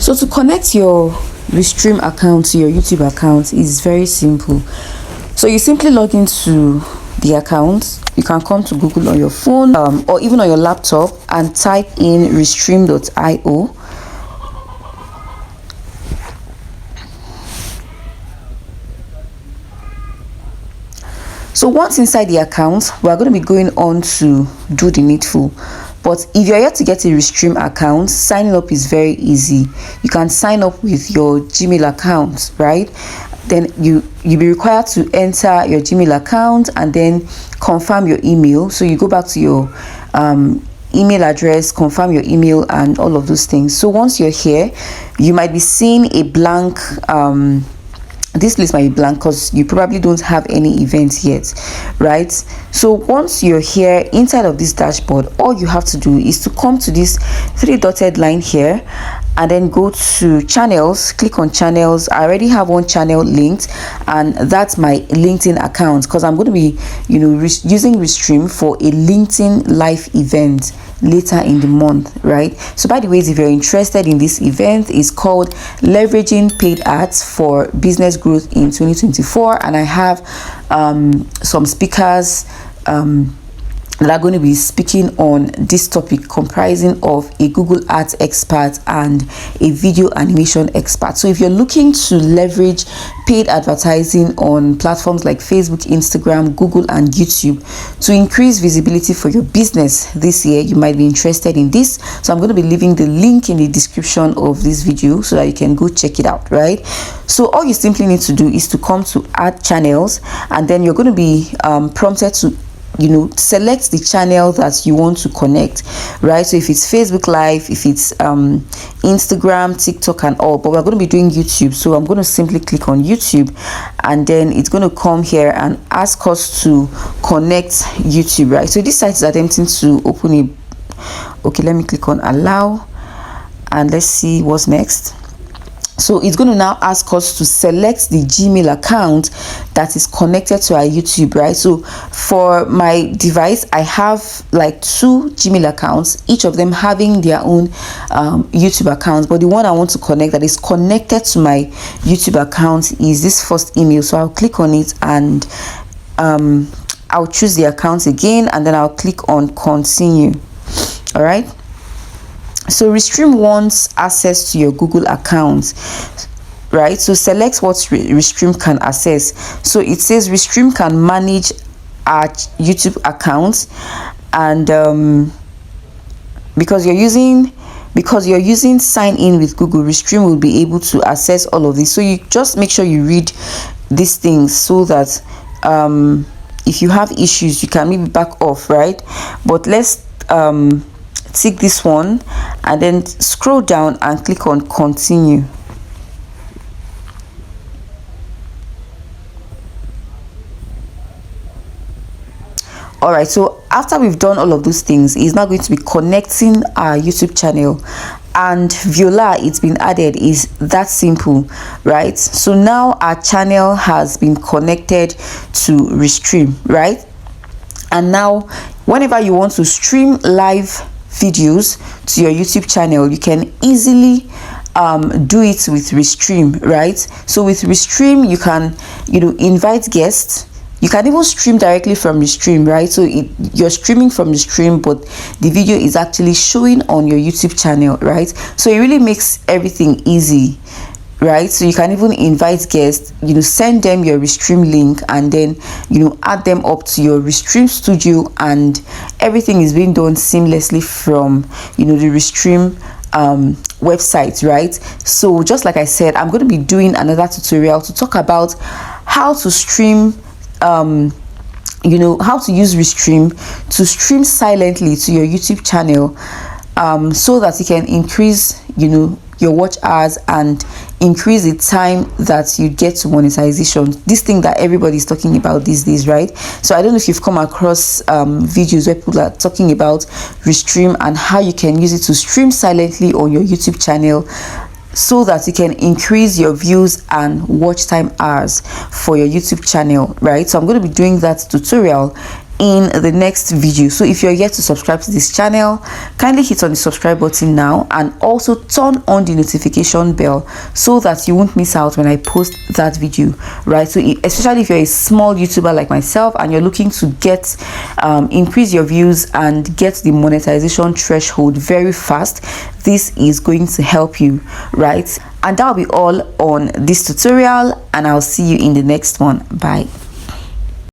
So to connect your restream account to your YouTube account is very simple. So you simply log into the account. You can come to Google on your phone or even on your laptop and type in restream.io. So once inside the account, we're going to be going on to do the needful. But if you're yet to get a restream account, signing up is very easy. You can sign up with your Gmail account, right? Then you'll be required to enter your Gmail account and then confirm your email. So you go back to your email address, confirm your email and all of those things. So once you're here, you might be seeing a blank this list might be blank because you probably don't have any events yet, right? So once you're here inside of this dashboard, all you have to do is to come to this three dotted line here and then go to channels, click on channels. I already have one channel linked and that's my LinkedIn account because I'm going to be using Restream for a LinkedIn live event later in the month, right? So by the way, if you're interested in this event, it's called Leveraging Paid Ads for Business Growth in 2024, and I have some speakers that are going to be speaking on this topic, comprising of a Google Ads expert and a video animation expert. So if you're looking to leverage paid advertising on platforms like Facebook, Instagram, Google and YouTube to increase visibility for your business this year, you might be interested in this. So I'm going to be leaving the link in the description of this video so that you can go check it out, right? So all you simply need to do is to come to add channels, and then you're going to be prompted to select the channel that you want to connect, right? So if it's Facebook Live, if it's Instagram, TikTok and all, but we're going to be doing YouTube, so I'm going to simply click on YouTube and then it's going to come here and ask us to connect YouTube, right? So this site is attempting to open it. Okay, let me click on allow and let's see what's next. So it's going to now ask us to select the Gmail account that is connected to our YouTube, right? So for my device, I have like 2 Gmail accounts, each of them having their own YouTube accounts. But the one I want to connect that is connected to my YouTube account is this first email. So I'll click on it and I'll choose the account again, and then I'll click on continue. All right. So Restream wants access to your Google account, right? So select what Restream can access. So it says Restream can manage our YouTube account, and because you're using sign in with Google, Restream will be able to access all of this. So you just make sure you read these things so that if you have issues, you can maybe back off, right? But let's tick this one and then scroll down and click on continue. All right, so after we've done all of those things, it's now going to be connecting our YouTube channel, and voila, it's been added. Is that simple, right? So now our channel has been connected to Restream, right? And now whenever you want to stream live videos to your YouTube channel, you can easily do it with Restream, right? So with Restream, you can invite guests. You can even stream directly from Restream, right? So you're streaming from Restream, but the video is actually showing on your YouTube channel, right? So it really makes everything easy, right? So you can even invite guests, send them your Restream link, and then add them up to your Restream studio, and everything is being done seamlessly from the Restream website, right? So just like I said, I'm going to be doing another tutorial to talk about how to stream how to use Restream to stream silently to your YouTube channel, so that you can increase your watch hours and increase the time that you get to monetization. This thing that everybody's talking about these days, right? So I don't know if you've come across videos where people are talking about Restream and how you can use it to stream silently on your YouTube channel, so that you can increase your views and watch time hours for your YouTube channel, right? So I'm going to be doing that tutorial in the next video. So if you're yet to subscribe to this channel, kindly hit on the subscribe button now, and also turn on the notification bell so that you won't miss out when I post that video, right? So especially if you're a small YouTuber like myself and you're looking to get increase your views and get the monetization threshold very fast, this is going to help you, right? And that'll be all on this tutorial, and I'll see you in the next one. Bye.